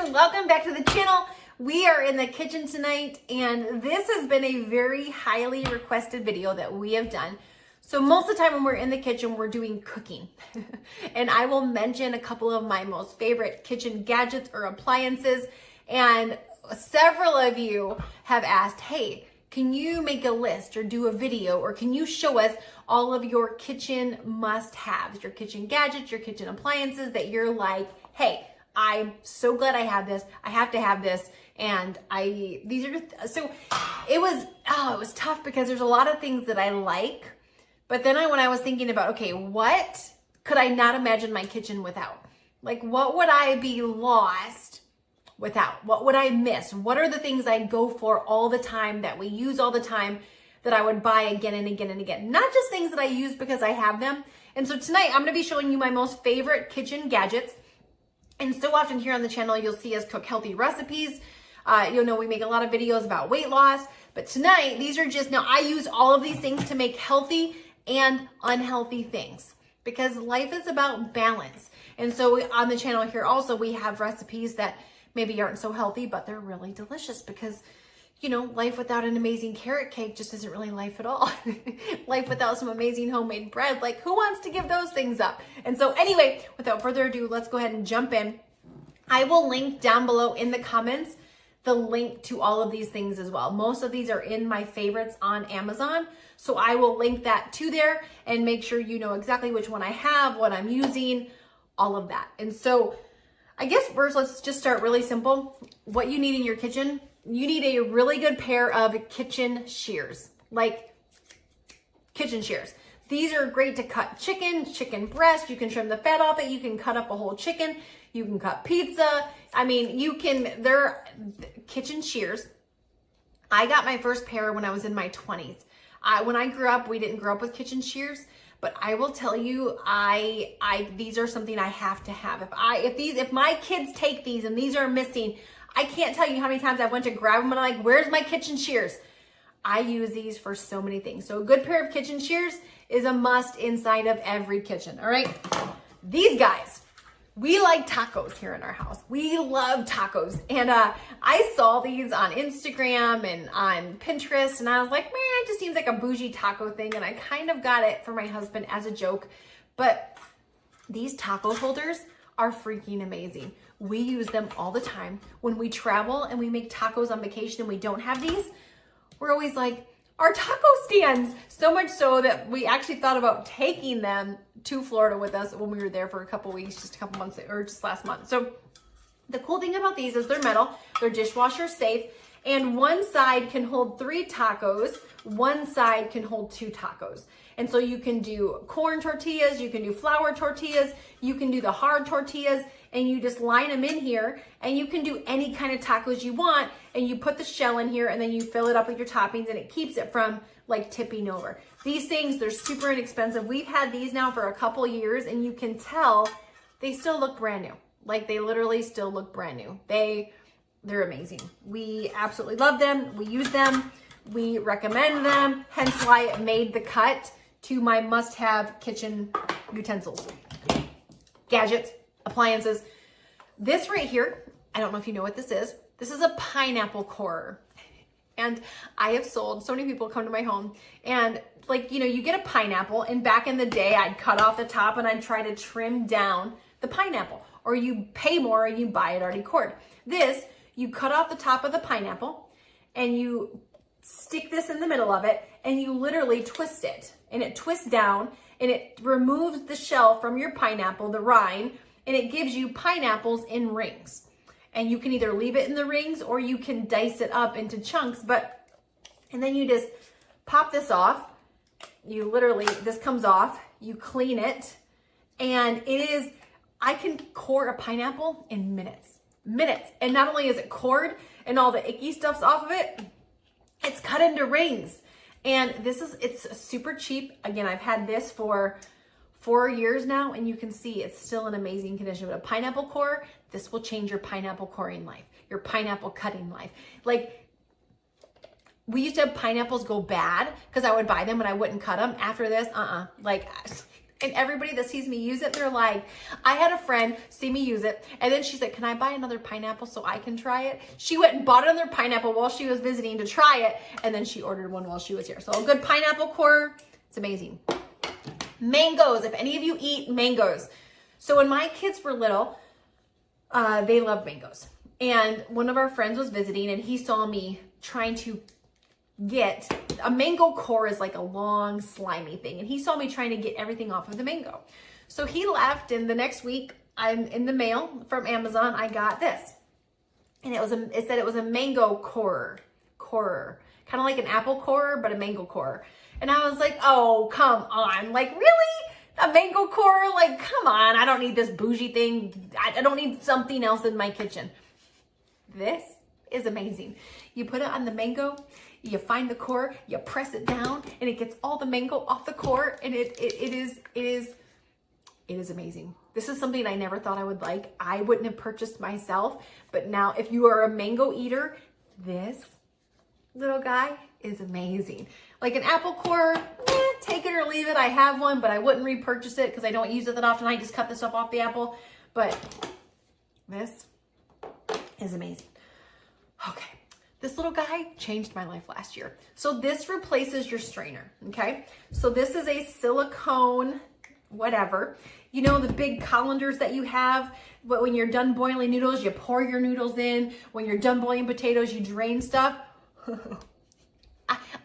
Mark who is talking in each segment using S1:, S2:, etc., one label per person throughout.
S1: everyone, welcome back to the channel. We are in the kitchen tonight, and this has been a very highly requested video that we have done. So most of the time when we're in the kitchen, we're doing cooking. And I will mention a couple of my most favorite kitchen gadgets or appliances. And several of you have asked, hey, can you make a list or do a video, or can you show us all of your kitchen must-haves, your kitchen gadgets, your kitchen appliances that you're like, hey, I'm so glad I have this. I have to have this. And so it was tough because there's a lot of things that I like. But then when I was thinking about, okay, what could I not imagine my kitchen without? Like, what would I be lost without? What would I miss? What are the things I go for all the time, that we use all the time, that I would buy again and again and again? Not just things that I use because I have them. And so tonight I'm going to be showing you my most favorite kitchen gadgets. And so often here on the channel, you'll see us cook healthy recipes. You'll know we make a lot of videos about weight loss. But tonight, these are just, now I use all of these things to make healthy and unhealthy things, because life is about balance. And so on the channel here also, we have recipes that maybe aren't so healthy, but they're really delicious, because you know, life without an amazing carrot cake just isn't really life at all. Life without some amazing homemade bread, like who wants to give those things up? And so anyway, without further ado, let's go ahead and jump in. I will link down below in the comments the link to all of these things as well. Most of these are in my favorites on Amazon. So I will link that to there and make sure you know exactly which one I have, what I'm using, all of that. And so I guess first, let's just start really simple. What you need in your kitchen: you need a really good pair of kitchen shears, like kitchen shears. These are great to cut chicken breast. You can trim the fat off it. You can cut up a whole chicken. You can cut pizza. I mean, they're kitchen shears. I got my first pair when I was in my 20s. When I grew up, we didn't grow up with kitchen shears, but I will tell you, these are something I have to have. If my kids take these and these are missing, I can't tell you how many times I went to grab them and I'm like, where's my kitchen shears? I use these for so many things. So a good pair of kitchen shears is a must inside of every kitchen, all right? These guys, we like tacos here in our house. We love tacos. And I saw these on Instagram and on Pinterest, and I was like, man, it just seems like a bougie taco thing. And I kind of got it for my husband as a joke. But these taco holders are freaking amazing. We use them all the time. When we travel and we make tacos on vacation and we don't have these, we're always like, our taco stands. So much so that we actually thought about taking them to Florida with us when we were there for a couple weeks, just a couple months, or just last month. So the cool thing about these is they're metal, they're dishwasher safe, and one side can hold 3 tacos, one side can hold 2 tacos. And so you can do corn tortillas, you can do flour tortillas, you can do the hard tortillas, and you just line them in here, and you can do any kind of tacos you want, and you put the shell in here, and then you fill it up with your toppings, and it keeps it from like tipping over. These things, they're super inexpensive. We've had these now for a couple years, and you can tell they still look brand new. Like, they literally still look brand new. They're amazing. We absolutely love them. We use them. We recommend them. Hence why it made the cut to my must-have kitchen utensils, gadgets, appliances. This right here, I don't know if you know what this is. This is a pineapple corer. And I have sold, so many people come to my home and, like, you know, you get a pineapple, and back in the day, I'd cut off the top and I'd try to trim down the pineapple, or you pay more and you buy it already cored. This, you cut off the top of the pineapple and you stick this in the middle of it, and you literally twist it, and it twists down, and it removes the shell from your pineapple, the rind, and it gives you pineapples in rings. And you can either leave it in the rings or you can dice it up into chunks, and then you just pop this off. You literally, this comes off, you clean it, and I can core a pineapple in minutes. And not only is it cored and all the icky stuff's off of it, it's cut into rings. And it's super cheap. Again, I've had this for 4 years now, and you can see it's still in amazing condition. But a pineapple core, this will change your pineapple coring life, your pineapple cutting life. Like, we used to have pineapples go bad because I would buy them and I wouldn't cut them. After this, like, And everybody that sees me use it, they're like, I had a friend see me use it, and then she's like, can I buy another pineapple so I can try it? She went and bought another pineapple while she was visiting to try it, and then she ordered one while she was here. So a good pineapple core, it's amazing. Mangoes, if any of you eat mangoes. So when my kids were little, they love mangoes. And one of our friends was visiting, and he saw me trying to get a mango core is like a long slimy thing, and he saw me trying to get everything off of the mango. So he left, and the next week I'm in the mail from Amazon. I got this, and it said it was a mango core, kind of like an apple core, but a mango core. And I was like, oh, come on, like really? A mango core? Like, come on, I don't need this bougie thing. I don't need something else in my kitchen. This is amazing. You put it on the mango, you find the core, you press it down, and it gets all the mango off the core, and it is amazing. This is something I never thought I would like. I wouldn't have purchased myself, but now if you are a mango eater, this little guy is amazing. Like an apple core, take it or leave it. I have one, but I wouldn't repurchase it because I don't use it that often. I just cut the stuff off the apple, but this is amazing. Okay. This little guy changed my life last year. So this replaces your strainer, okay? So this is a silicone, whatever. You know the big colanders that you have, but when you're done boiling noodles, you pour your noodles in. When you're done boiling potatoes, you drain stuff.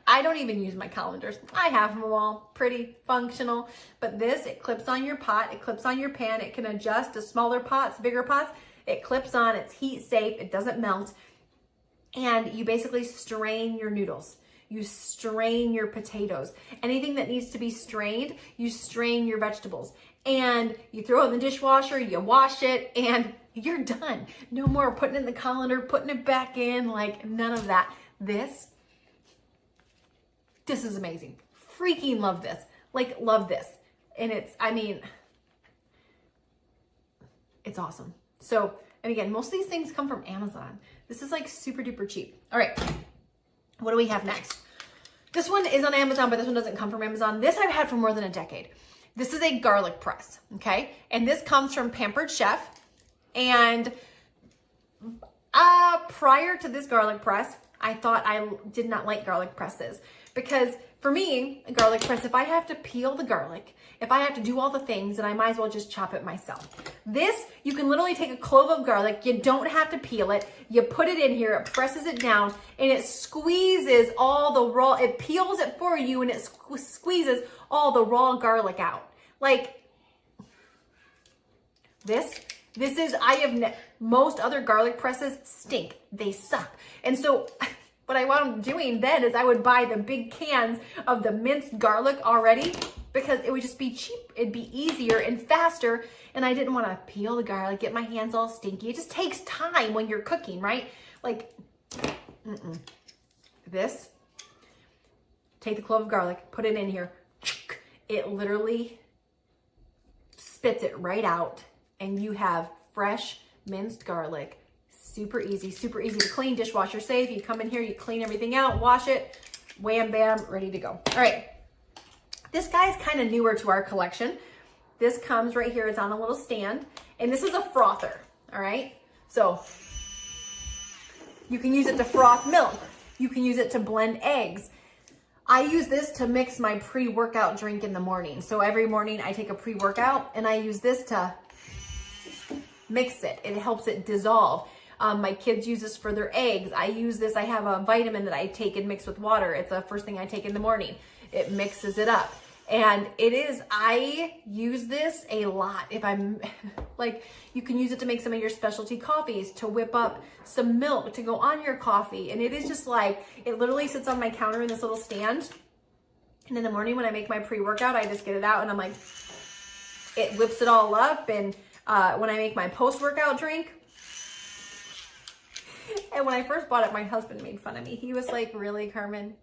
S1: I don't even use my colanders. I have them all, pretty functional. But this, it clips on your pot, it clips on your pan. It can adjust to smaller pots, bigger pots. It clips on, it's heat safe, it doesn't melt. And you basically strain your noodles. You strain your potatoes. Anything that needs to be strained, you strain your vegetables. And you throw it in the dishwasher, you wash it, and you're done. No more putting it in the colander, putting it back in, like none of that. This is amazing. Freaking love this. Like, love this. And it's awesome. So, and again, most of these things come from Amazon. This is like super duper cheap. All right, what do we have next? This one is on Amazon, but this one doesn't come from Amazon. This I've had for more than a decade. This is a garlic press, okay? And this comes from Pampered Chef. And prior to this garlic press, I thought I did not like garlic presses because for me, a garlic press, if I have to peel the garlic, if I have to do all the things, then I might as well just chop it myself. This, you can literally take a clove of garlic. You don't have to peel it. You put it in here, it presses it down, and it squeezes all the raw, it peels it for you, and it squeezes all the raw garlic out. Like, this is, most other garlic presses stink. They suck. And so what I wound up doing then is I would buy the big cans of the minced garlic already because it would just be cheap. It'd be easier and faster. And I didn't want to peel the garlic, get my hands all stinky. It just takes time when you're cooking, right? Like, this, take the clove of garlic, put it in here. It literally spits it right out. And you have fresh minced garlic. Super easy to clean, dishwasher safe. You come in here, you clean everything out, wash it, wham, bam, ready to go. All right, this guy's kind of newer to our collection. This comes right here, it's on a little stand, and this is a frother, all right? So you can use it to froth milk. You can use it to blend eggs. I use this to mix my pre-workout drink in the morning. So every morning I take a pre-workout and I use this to mix it. It helps it dissolve. My kids use this for their eggs. I use this. I have a vitamin that I take and mix with water. It's the first thing I take in the morning. It mixes it up. And I use this a lot. If I'm like, you can use it to make some of your specialty coffees, to whip up some milk to go on your coffee. And it is just like, it literally sits on my counter in this little stand. And in the morning when I make my pre-workout, I just get it out and I'm like, it whips it all up. And when I make my post-workout drink, and when I first bought it, my husband made fun of me. He was like, really, Carmen?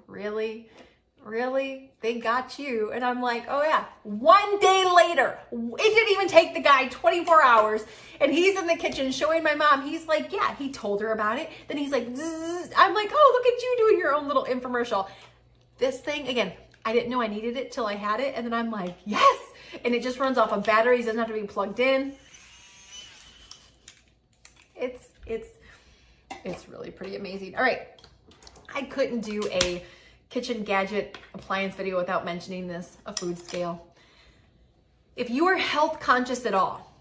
S1: Really? Really? They got you? And I'm like, oh yeah. One day later, it didn't even take the guy 24 hours. And he's in the kitchen showing my mom. He's like, yeah, he told her about it. Then he's like, zzz. I'm like, oh, look at you doing your own little infomercial. This thing, again, I didn't know I needed it till I had it. And then I'm like, yes. and it just runs off of batteries, doesn't have to be plugged in. It's really pretty amazing. All right, I couldn't do a kitchen gadget appliance video without mentioning this, a food scale. If you are health conscious at all,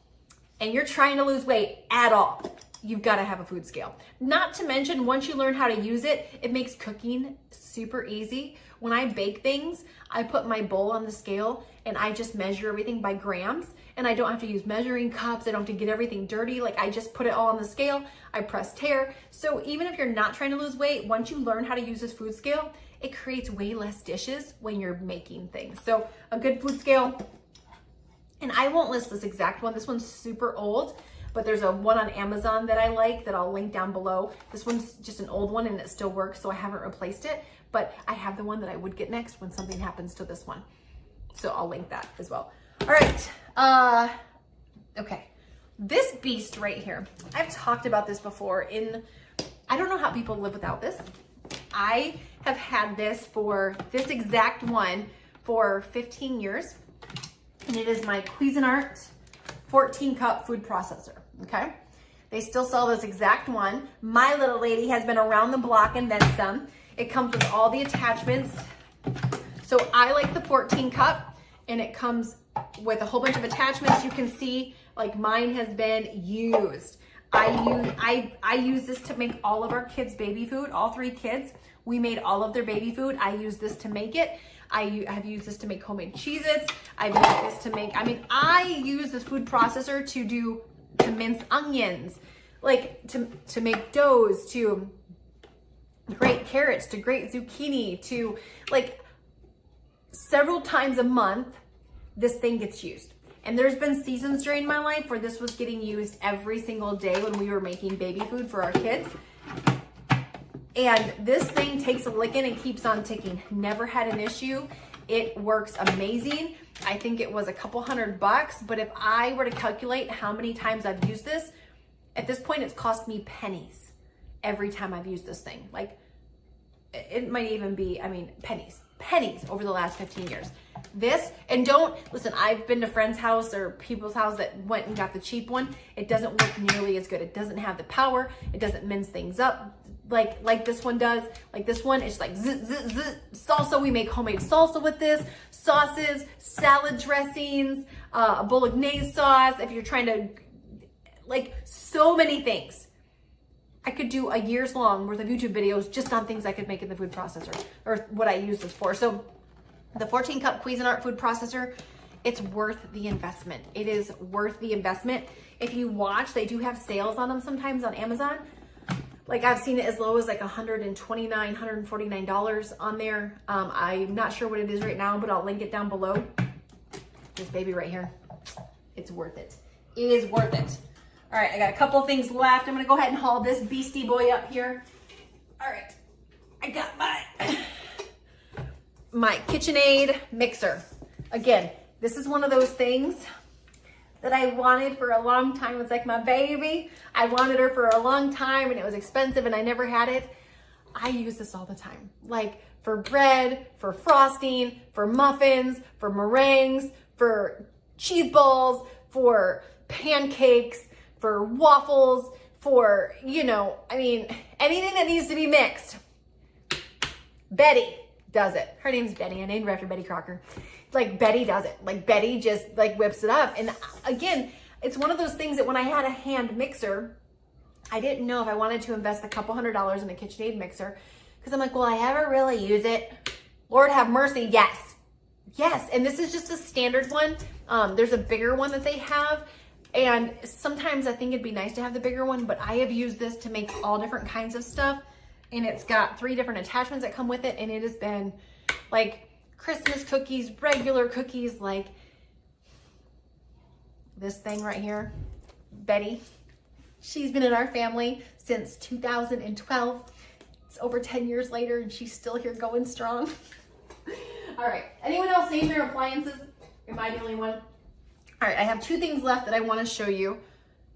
S1: and you're trying to lose weight at all, you've got to have a food scale. Not to mention, once you learn how to use it, it makes cooking super easy. When I bake things, I put my bowl on the scale and I just measure everything by grams, and I don't have to use measuring cups. I don't have to get everything dirty. Like, I just put it all on the scale. I press tare. So even if you're not trying to lose weight, once you learn how to use this food scale, it creates way less dishes when you're making things. So a good food scale, and I won't list this exact one. This one's super old, but there's a one on Amazon that I like that I'll link down below. This one's just an old one and it still works, so I haven't replaced it, but I have the one that I would get next when something happens to this one. So I'll link that as well. All right, okay. This beast right here, I've talked about this before I don't know how people live without this. I have had this exact one for 15 years, and it is my Cuisinart 14 cup food processor, okay? They still sell this exact one. My little lady has been around the block and then some. It comes with all the attachments. So I like the 14 cup, and it comes with a whole bunch of attachments. You can see, like, mine has been used. I use this to make all of our kids' baby food, all 3 kids. We made all of their baby food. I use this to make it. I have used this to make homemade Cheez-Its. I've used this to make, I use this food processor to mince onions, like to make doughs, to grate carrots, to grate zucchini, to, like, several times a month, this thing gets used. And there's been seasons during my life where this was getting used every single day when we were making baby food for our kids. And this thing takes a licking and keeps on ticking. Never had an issue. It works amazing. I think it was a couple $100, but if I were to calculate how many times I've used this, at this point it's cost me pennies every time I've used this thing. Like, it might even be, pennies over the last 15 years. This, and don't, listen, I've been to friends' house or people's house that went and got the cheap one. It doesn't work nearly as good. It doesn't have the power. It doesn't mince things up like this one does. Like this one, it's like zzz, zzz, zzz. Salsa, we make homemade salsa with this. Sauces, salad dressings, a bolognese sauce. If you're trying to, like, so many things. I could do a year's long worth of YouTube videos just on things I could make in the food processor, or what I use this for. So the 14 cup Cuisinart food processor, it's worth the investment. It is worth the investment. If you watch, they do have sales on them sometimes on Amazon. Like, I've seen it as low as like $129, $149 on there. I'm not sure what it is right now, but I'll link it down below. This baby right here, it's worth it. It is worth it. All right, I got a couple things left. I'm gonna go ahead and haul this beastie boy up here. All right, I got my KitchenAid mixer. Again, this is one of those things that I wanted for a long time. It's like my baby. I wanted her for a long time, and it was expensive and I never had it. I use this all the time. Like, for bread, for frosting, for muffins, for meringues, for cheese balls, for pancakes, for waffles, for, anything that needs to be mixed. Betty does it. Her name's Betty. I named her after Betty Crocker. Like, Betty does it. Like, Betty just, like, whips it up. And again, it's one of those things that when I had a hand mixer, I didn't know if I wanted to invest a couple $100 in a KitchenAid mixer, because I'm like, will I ever really use it? Lord have mercy, yes. Yes, and this is just a standard one. There's a bigger one that they have, and sometimes I think it'd be nice to have the bigger one, but I have used this to make all different kinds of stuff, and it's got 3 different attachments that come with it, and it has been like Christmas cookies, regular cookies, like this thing right here, Betty. She's been in our family since 2012. It's over 10 years later, and she's still here going strong. All right, anyone else name their appliances? Am I the only one? All right, I have 2 things left that I want to show you.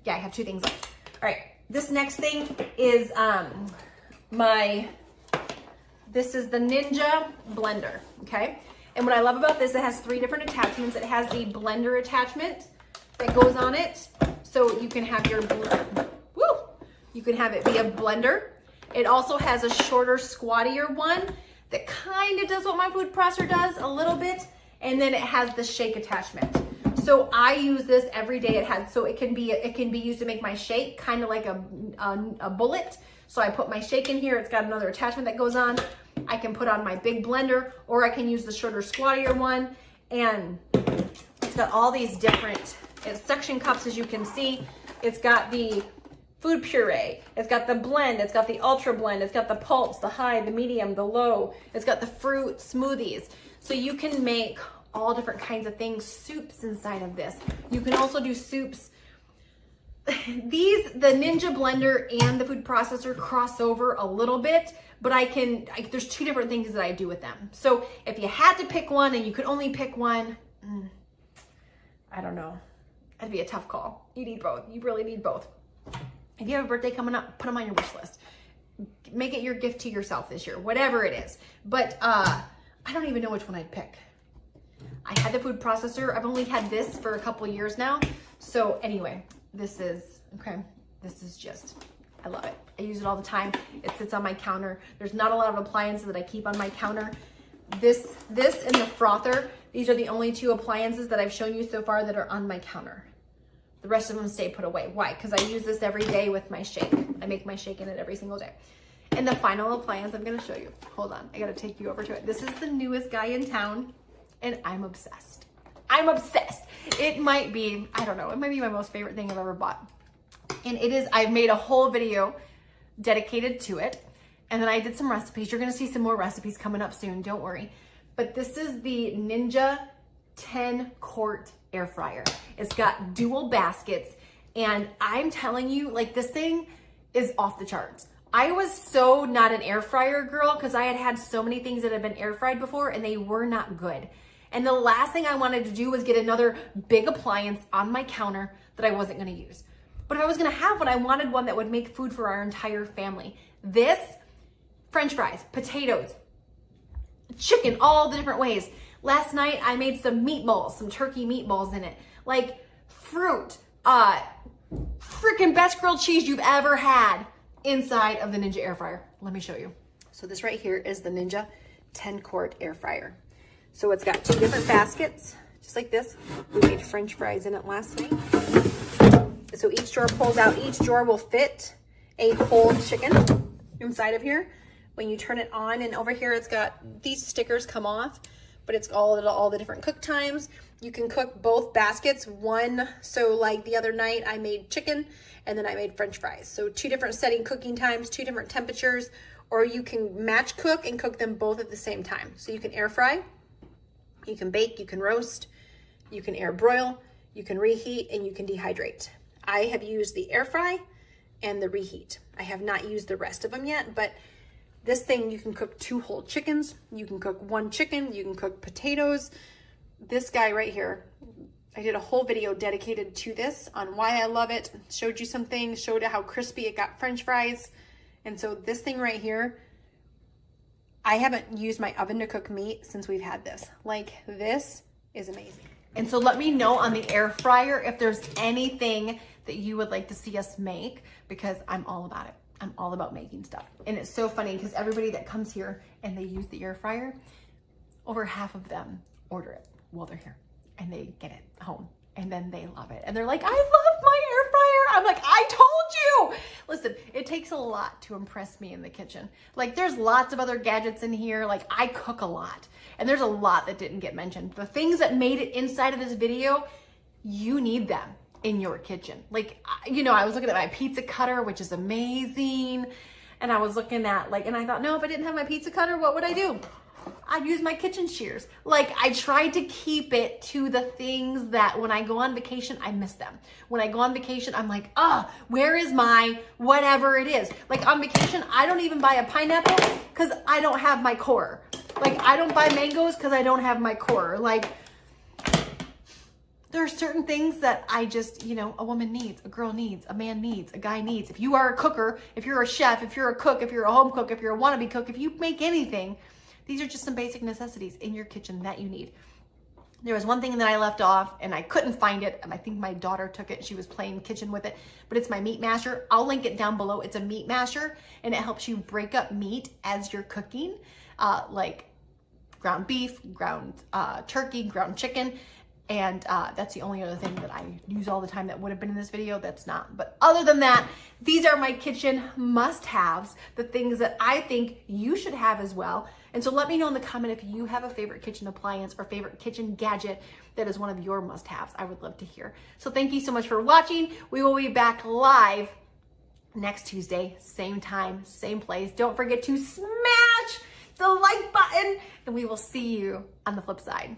S1: Yeah, I have 2 things left. All right, this next thing is this is the Ninja blender, okay? And what I love about this, it has 3 different attachments. It has the blender attachment that goes on it. So you can have your, you can have it be a blender. It also has a shorter, squattier one that kind of does what my food processor does a little bit. And then it has the shake attachment. So I use this every day. It can be used to make my shake, kind of like a bullet. So I put my shake in here. It's got another attachment that goes on. I can put on my big blender, or I can use the shorter, squattier one. And it's got all these different suction cups, as you can see. It's got the food puree, it's got the blend, it's got the ultra blend, it's got the pulse, the high, the medium, the low, it's got the fruit smoothies. So you can make all different kinds of things, soups inside of this. You can also do soups. The Ninja blender and the food processor cross over a little bit, but there's 2 different things that I do with them. So if you had to pick one and you could only pick one, I don't know. That'd be a tough call. You need both. You really need both. If you have a birthday coming up, put them on your wish list. Make it your gift to yourself this year, whatever it is. But I don't even know which one I'd pick. I had the food processor. I've only had this for a couple of years now. So anyway, this is just, I love it. I use it all the time. It sits on my counter. There's not a lot of appliances that I keep on my counter. This and the frother, these are the only 2 appliances that I've shown you so far that are on my counter. The rest of them stay put away. Why? Because I use this every day with my shake. I make my shake in it every single day. And the final appliance I'm gonna show you. Hold on, I gotta take you over to it. This is the newest guy in town, and I'm obsessed. I'm obsessed. It might be, I don't know, it might be my most favorite thing I've ever bought. And it is, I've made a whole video dedicated to it. And then I did some recipes. You're gonna see some more recipes coming up soon, don't worry. But this is the Ninja 10-quart air fryer. It's got dual baskets, and I'm telling you, like, this thing is off the charts. I was so not an air fryer girl because I had so many things that had been air fried before and they were not good. And the last thing I wanted to do was get another big appliance on my counter that I wasn't gonna use. But if I was gonna have one, I wanted one that would make food for our entire family. This, French fries, potatoes, chicken, all the different ways. Last night I made some meatballs, some turkey meatballs in it. Like fruit, freaking best grilled cheese you've ever had inside of the Ninja air fryer. Let me show you. So this right here is the Ninja 10-quart air fryer. So it's got 2 different baskets, just like this. We made French fries in it last night. So each drawer pulls out, each drawer will fit a whole chicken inside of here. When you turn it on, and over here it's got, these stickers come off, but it's all the different cook times. You can cook both baskets. One, so like the other night I made chicken and then I made French fries. So 2 different setting cooking times, 2 different temperatures, or you can match cook and cook them both at the same time. So you can air fry, you can bake, you can roast, you can air broil, you can reheat, and you can dehydrate. I have used the air fry and the reheat. I have not used the rest of them yet, but this thing, you can cook 2 whole chickens, you can cook 1 chicken, you can cook potatoes. This guy right here, I did a whole video dedicated to this on why I love it, showed you some things, showed how crispy it got French fries. And so this thing right here, I haven't used my oven to cook meat since we've had this. Like, this is amazing. And so let me know on the air fryer if there's anything that you would like to see us make, because I'm all about it. I'm all about making stuff. And it's so funny because everybody that comes here and they use the air fryer, over half of them order it while they're here and they get it home and then they love it. And they're like, I love my air fryer. I'm like, I told you. Listen, it takes a lot to impress me in the kitchen. Like, there's lots of other gadgets in here. Like, I cook a lot and there's a lot that didn't get mentioned. The things that made it inside of this video, you need them in your kitchen. Like, you know, I was looking at my pizza cutter, which is amazing. And I was looking at and I thought, no, if I didn't have my pizza cutter, what would I do? I'd use my kitchen shears. Like, I tried to keep it to the things that when I go on vacation, I miss them. When I go on vacation, I'm like, where is my whatever it is? Like, on vacation, I don't even buy a pineapple because I don't have my core. Like, I don't buy mangoes because I don't have my core. Like, there are certain things that I just, you know, a woman needs, a girl needs, a man needs, a guy needs. If you are a cooker, if you're a chef, if you're a cook, if you're a home cook, if you're a wannabe cook, if you make anything, These are just some basic necessities in your kitchen that you need. There was one thing that I left off and I couldn't find it. I think my daughter took it. She was playing kitchen with it, but it's my meat masher. I'll link it down below. It's a meat masher and it helps you break up meat as you're cooking, like ground beef, ground turkey, ground chicken. And that's the only other thing that I use all the time that would have been in this video. That's not. But other than that, these are my kitchen must-haves, the things that I think you should have as well. And so let me know in the comment if you have a favorite kitchen appliance or favorite kitchen gadget that is one of your must-haves. I would love to hear. So thank you so much for watching. We will be back live next Tuesday, same time, same place. Don't forget to smash the like button, and we will see you on the flip side.